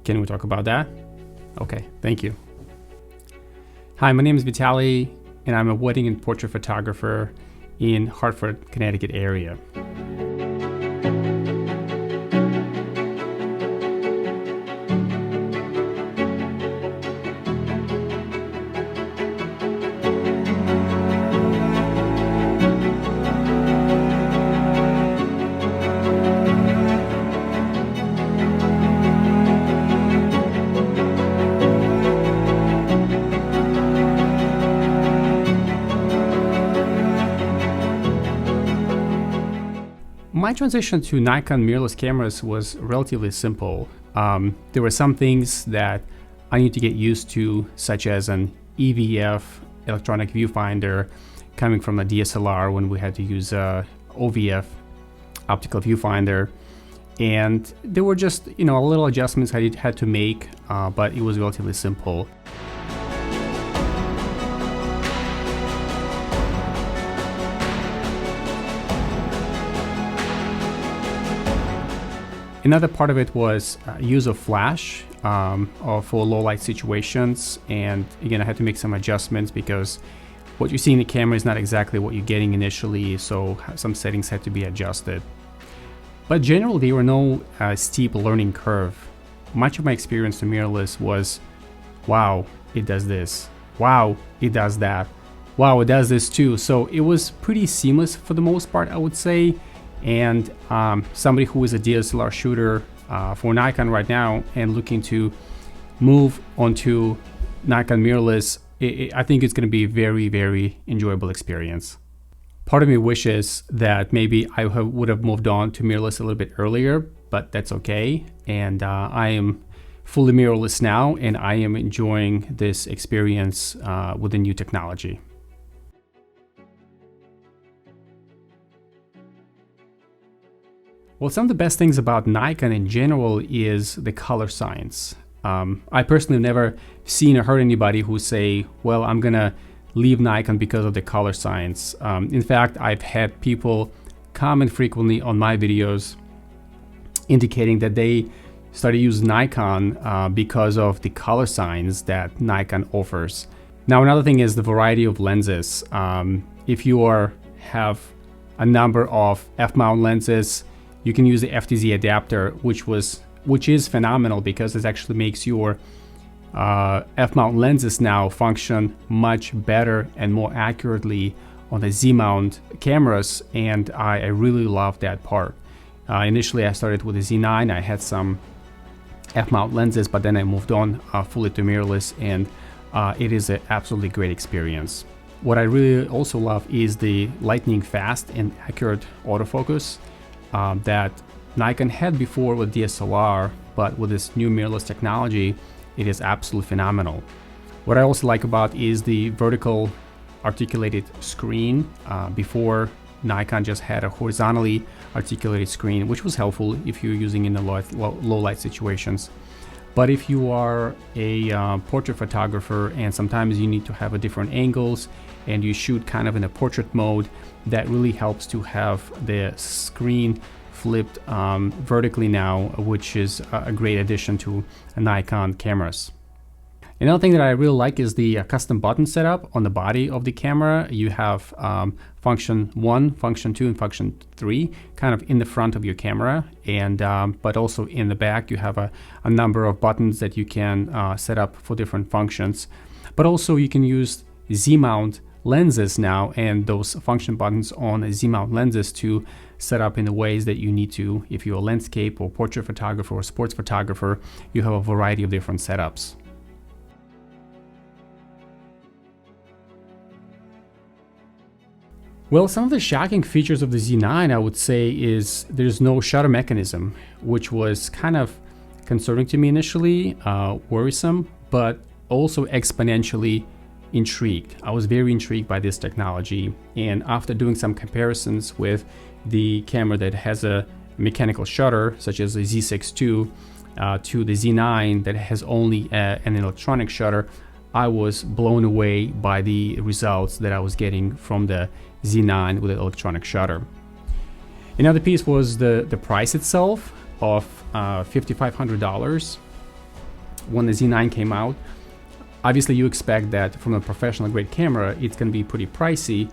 Can we talk about that? Okay, thank you. Hi, my name is Vitaly, and I'm a wedding and portrait photographer in Hartford, Connecticut area. My transition to Nikon mirrorless cameras was relatively simple. There were some things that I need to get used to, such as an EVF, electronic viewfinder, coming from a DSLR when we had to use OVF, optical viewfinder. And there were just, little adjustments I had to make, but it was relatively simple. Another part of it was use of flash for low light situations, and again I had to make some adjustments because what you see in the camera is not exactly what you're getting initially, so some settings had to be adjusted. But generally there were no steep learning curve. Much of my experience to mirrorless was, wow, it does this, wow, it does that, wow, it does this too. So it was pretty seamless for the most part, I would say. And somebody who is a DSLR shooter for Nikon right now and looking to move onto Nikon mirrorless, I think it's going to be a very, very enjoyable experience. Part of me wishes that maybe I would have moved on to mirrorless a little bit earlier, but that's okay. And I am fully mirrorless now, and I am enjoying this experience with the new technology. Well, some of the best things about Nikon in general is the color science. I personally have never seen or heard anybody who say, well, I'm gonna leave Nikon because of the color science. In fact, I've had people comment frequently on my videos indicating that they started using Nikon because of the color science that Nikon offers. Now, another thing is the variety of lenses. If you have a number of f-mount lenses, you can use the FTZ adapter, which is phenomenal because it actually makes your f-mount lenses now function much better and more accurately on the Z-mount cameras, and I really love that part. Initially I started with the Z9, I had some f-mount lenses, but then I moved on fully to mirrorless, and it is an absolutely great experience. What I really also love is the lightning fast and accurate autofocus that Nikon had before with DSLR, but with this new mirrorless technology, it is absolutely phenomenal. What I also like about is the vertical articulated screen. Before, Nikon just had a horizontally articulated screen, which was helpful if you're using in the low light situations. But if you are a portrait photographer and sometimes you need to have different angles and you shoot kind of in a portrait mode, that really helps to have the screen flipped vertically now, which is a great addition to Nikon cameras. Another thing that I really like is the custom button setup on the body of the camera. You have function 1, function 2, and function 3 kind of in the front of your camera, and but also in the back you have a number of buttons that you can set up for different functions. But also you can use Z-mount lenses now, and those function buttons on Z-mount lenses to set up in the ways that you need to. If you're a landscape or portrait photographer or sports photographer, you have a variety of different setups. Well, some of the shocking features of the Z9, I would say, is there's no shutter mechanism, which was kind of concerning to me initially, worrisome, but also exponentially intrigued. I was very intrigued by this technology, and after doing some comparisons with the camera that has a mechanical shutter, such as the Z6 II, to the Z9 that has only an electronic shutter, I was blown away by the results that I was getting from the Z9 with an electronic shutter. Another piece was the price itself of $5,500. when the Z9 came out, obviously you expect that from a professional grade camera, it's going to be pretty pricey.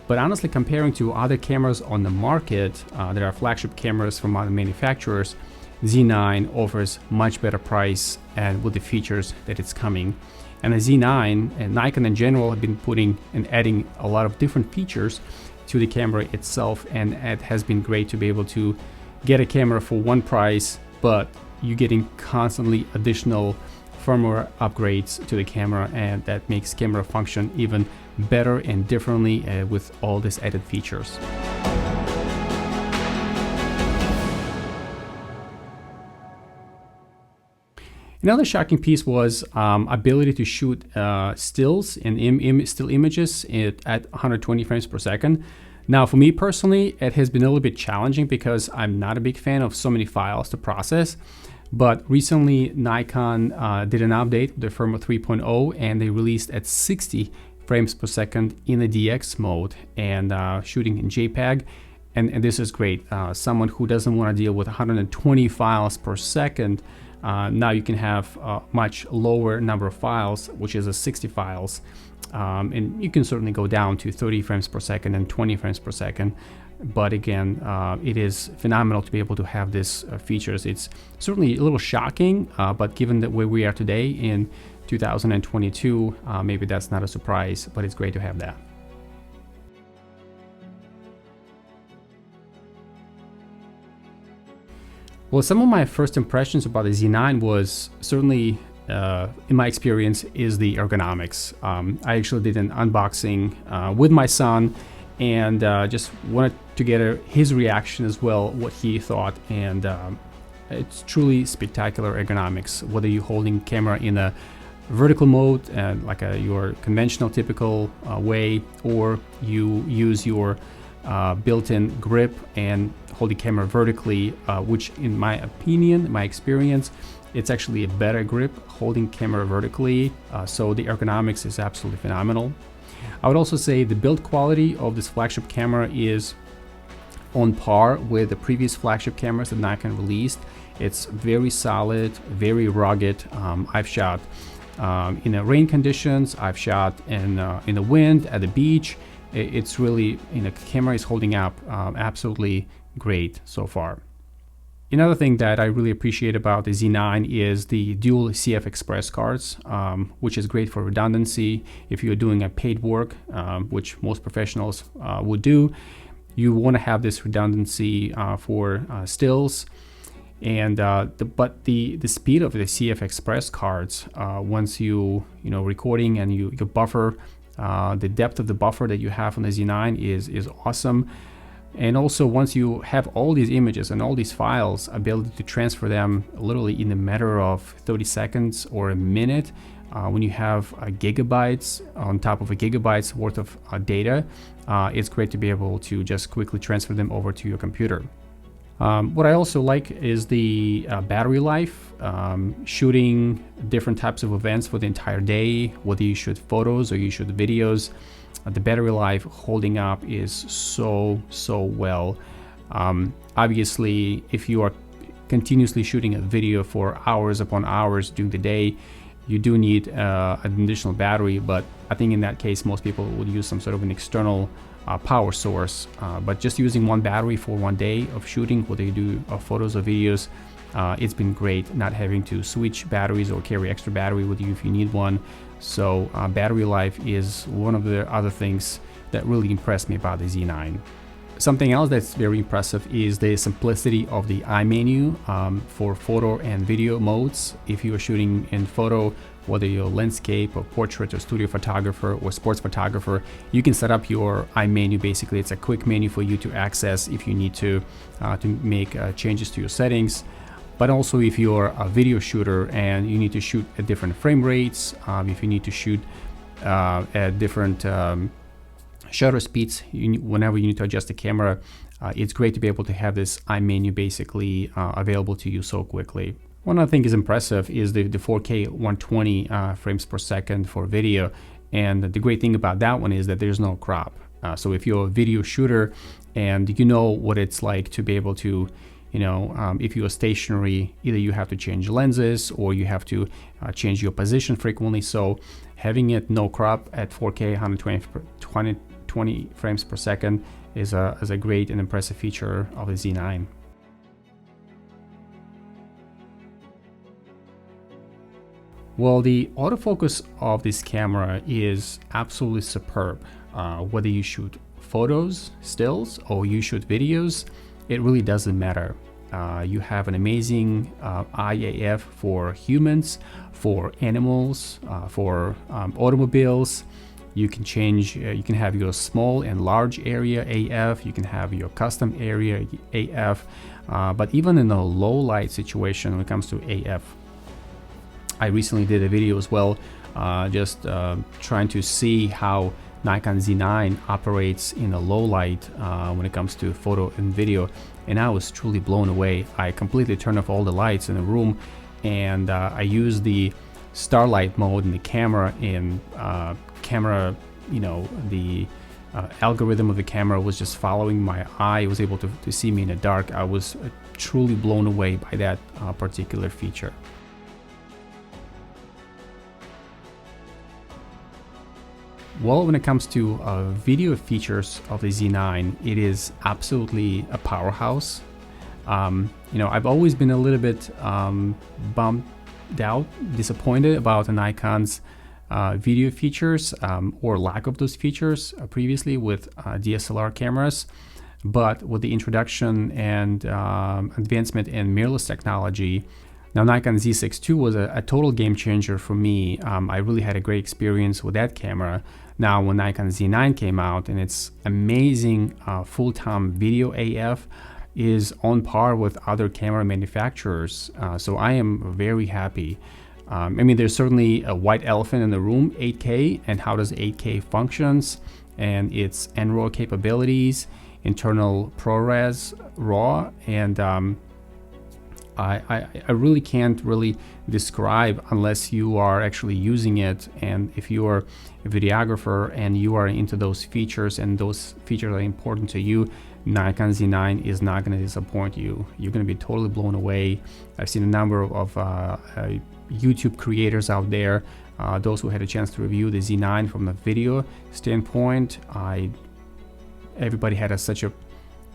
But honestly, comparing to other cameras on the market, there are flagship cameras from other manufacturers, Z9 offers much better price and with the features that it's coming. And the Z9 and Nikon in general have been putting and adding a lot of different features to the camera itself, and it has been great to be able to get a camera for one price, but you're getting constantly additional firmware upgrades to the camera, and that makes camera function even better and differently with all these added features. Another shocking piece was ability to shoot stills and still images at 120 frames per second. Now, for me personally, it has been a little bit challenging because I'm not a big fan of so many files to process. But recently, Nikon did an update, the firmware 3.0, and they released at 60 frames per second in the DX mode and shooting in JPEG. And this is great. Someone who doesn't want to deal with 120 files per second, now you can have a much lower number of files, which is 60 files. And you can certainly go down to 30 frames per second and 20 frames per second. But again, it is phenomenal to be able to have these features. It's certainly a little shocking, but given that where we are today in 2022, maybe that's not a surprise, but it's great to have that. Well, some of my first impressions about the Z9 was certainly, in my experience, is the ergonomics. I actually did an unboxing with my son and just wanted to get his reaction as well, what he thought. And it's truly spectacular ergonomics, whether you're holding camera in a vertical mode, like your conventional typical way, or you use your built-in grip and hold the camera vertically, which in my opinion, my experience, it's actually a better grip holding camera vertically. So the ergonomics is absolutely phenomenal. I would also say the build quality of this flagship camera is on par with the previous flagship cameras that Nikon released. It's very solid, very rugged. I've shot in the rain conditions, I've shot in the wind, at the beach. It's really, the camera is holding up absolutely great so far. Another thing that I really appreciate about the Z9 is the dual CF Express cards, which is great for redundancy. If you're doing a paid work, which most professionals would do, you want to have this redundancy for stills. And but the speed of the CF Express cards, once you recording and you buffer, the depth of the buffer that you have on the Z9 is awesome. And also, once you have all these images and all these files, ability to transfer them literally in a matter of 30 seconds or a minute. When you have gigabytes on top of a gigabytes worth of data, it's great to be able to just quickly transfer them over to your computer. What I also like is the battery life, shooting different types of events for the entire day, whether you shoot photos or you shoot videos. The battery life holding up is so well. Obviously, if you are continuously shooting a video for hours upon hours during the day, you do need an additional battery, but I think in that case most people would use some sort of an external power source. But just using one battery for one day of shooting, whether you do photos or videos, it's been great not having to switch batteries or carry extra battery with you if you need one. So battery life is one of the other things that really impressed me about the Z9. Something else that's very impressive is the simplicity of the iMenu for photo and video modes. If you are shooting in photo, whether you're landscape or portrait or studio photographer or sports photographer, you can set up your iMenu. Basically, it's a quick menu for you to access if you need to make changes to your settings. But also if you're a video shooter and you need to shoot at different frame rates, if you need to shoot at different shutter speeds, whenever you need to adjust the camera, it's great to be able to have this iMenu basically available to you so quickly. One other thing is impressive is the 4K 120 frames per second for video. And the great thing about that one is that there's no crop. So if you're a video shooter and you know what it's like to be able to if you are stationary, either you have to change lenses or you have to change your position frequently. So having it no crop at 4K 120 frames per second is a great and impressive feature of the Z9. Well, the autofocus of this camera is absolutely superb. Whether you shoot photos, stills, or you shoot videos, it really doesn't matter. You have an amazing IAF for humans, for animals, for automobiles. You can change, you can have your small and large area AF, you can have your custom area AF, but even in a low light situation when it comes to AF. I recently did a video as well, just trying to see how Nikon Z9 operates in a low light when it comes to photo and video, and I was truly blown away. I completely turned off all the lights in the room, and I used the starlight mode in the camera, and camera, the algorithm of the camera was just following my eye. It was able to see me in the dark. I was truly blown away by that particular feature. Well, when it comes to video features of the Z9, it is absolutely a powerhouse. I've always been a little bit bummed out, disappointed about the Nikon's video features or lack of those features previously with DSLR cameras. But with the introduction and advancement in mirrorless technology, now Nikon Z6 II was a total game changer for me. I really had a great experience with that camera. Now when Nikon Z9 came out, and its amazing full-time video AF is on par with other camera manufacturers, so I am very happy. There's certainly a white elephant in the room, 8K, and how does 8K functions, and its NRAW capabilities, internal ProRes RAW, and I really can't really describe unless you are actually using it. And if you are a videographer and you are into those features and those features are important to you, Nikon Z9 is not going to disappoint you. You're going to be totally blown away. I've seen a number of YouTube creators out there, those who had a chance to review the Z9 from a video standpoint. Everybody had such a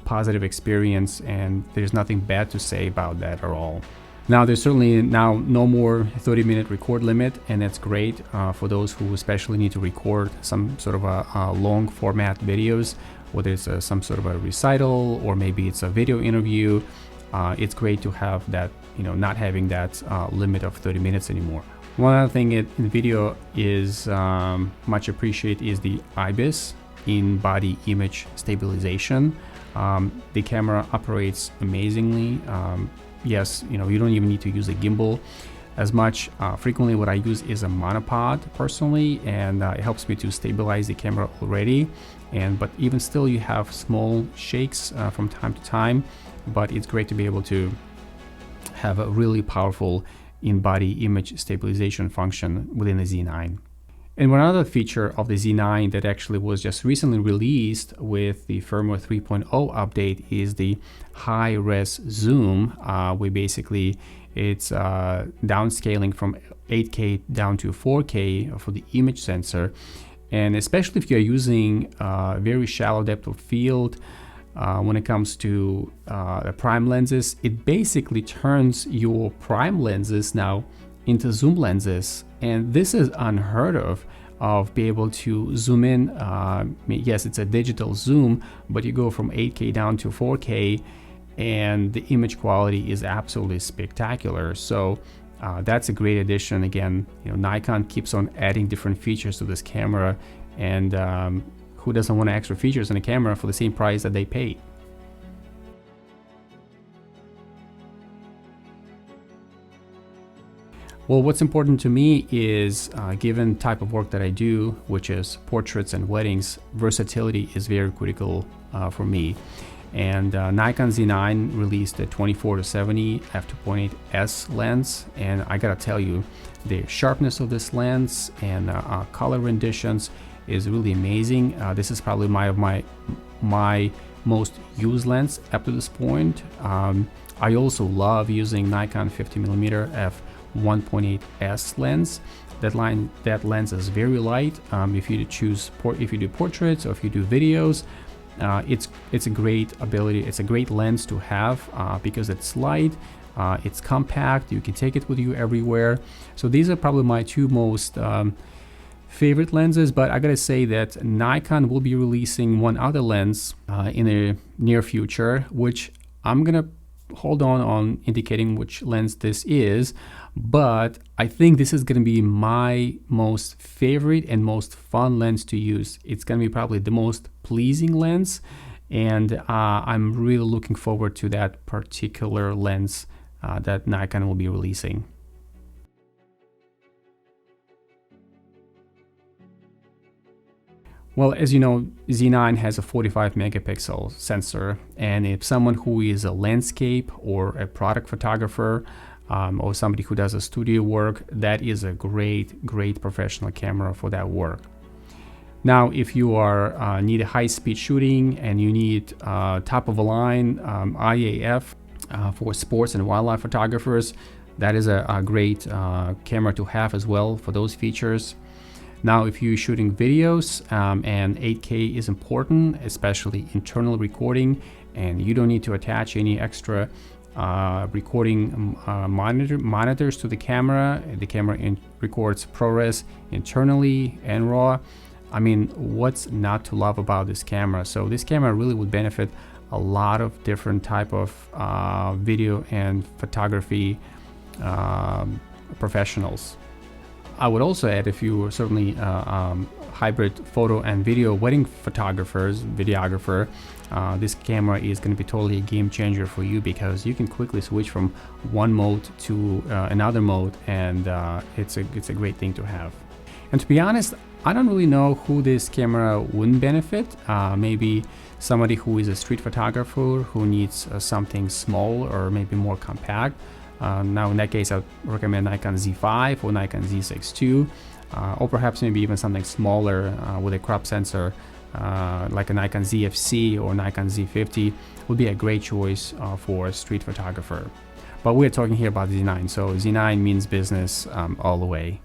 positive experience, and there's nothing bad to say about that at all. Now there's certainly now no more 30-minute record limit, and that's great for those who especially need to record some sort of a long format videos, whether it's some sort of a recital or maybe it's a video interview. It's great to have that, not having that limit of 30 minutes anymore. One other thing in video is much appreciated is the IBIS, in-body image stabilization. The camera operates amazingly. Yes, you don't even need to use a gimbal as much. Frequently what I use is a monopod personally, and it helps me to stabilize the camera already. But even still, you have small shakes from time to time, but it's great to be able to have a really powerful in-body image stabilization function within the Z9. And one other feature of the Z9 that actually was just recently released with the firmware 3.0 update is the high-res zoom, where basically it's downscaling from 8K down to 4K for the image sensor. And especially if you're using very shallow depth of field, when it comes to the prime lenses, it basically turns your prime lenses now into zoom lenses, and this is unheard of be able to zoom in. Yes, it's a digital zoom, but you go from 8K down to 4K, and the image quality is absolutely spectacular. So that's a great addition. Again, Nikon keeps on adding different features to this camera, and who doesn't want extra features in a camera for the same price that they pay? Well, what's important to me is, given type of work that I do, which is portraits and weddings, versatility is very critical for me. And Nikon Z9 released a 24-70 f2.8s lens, and I gotta tell you, the sharpness of this lens and color renditions is really amazing. This is probably my most used lens up to this point. I also love using Nikon 50mm f1.8s lens. That lens is very light. If you do portraits or if you do videos, it's a great ability. It's a great lens to have because it's light, it's compact. You can take it with you everywhere. So these are probably my two most favorite lenses. But I gotta say that Nikon will be releasing one other lens in the near future, which I'm gonna hold on indicating which lens this is, but I think this is going to be my most favorite and most fun lens to use. It's going to be probably the most pleasing lens, and I'm really looking forward to that particular lens that Nikon will be releasing. Well, as you know, Z9 has a 45 megapixel sensor, and if someone who is a landscape or a product photographer or somebody who does a studio work, that is a great professional camera for that work. Now, if you are need a high-speed shooting and you need top-of-the-line IAF for sports and wildlife photographers, that is a great camera to have as well for those features. Now, if you're shooting videos and 8K is important, especially internal recording, and you don't need to attach any extra recording monitors to the camera records ProRes internally and RAW. I mean, what's not to love about this camera? So this camera really would benefit a lot of different type of video and photography professionals. I would also add, if you were certainly hybrid photo and video wedding videographer, this camera is going to be totally a game changer for you, because you can quickly switch from one mode to another mode, and it's a great thing to have. And to be honest, I don't really know who this camera wouldn't benefit. Maybe somebody who is a street photographer who needs something small or maybe more compact. Now in that case, I would recommend Nikon Z5 or Nikon Z6 II, or perhaps maybe even something smaller with a crop sensor like a Nikon ZFC or Nikon Z50 would be a great choice for a street photographer. But we're talking here about Z9, so Z9 means business all the way.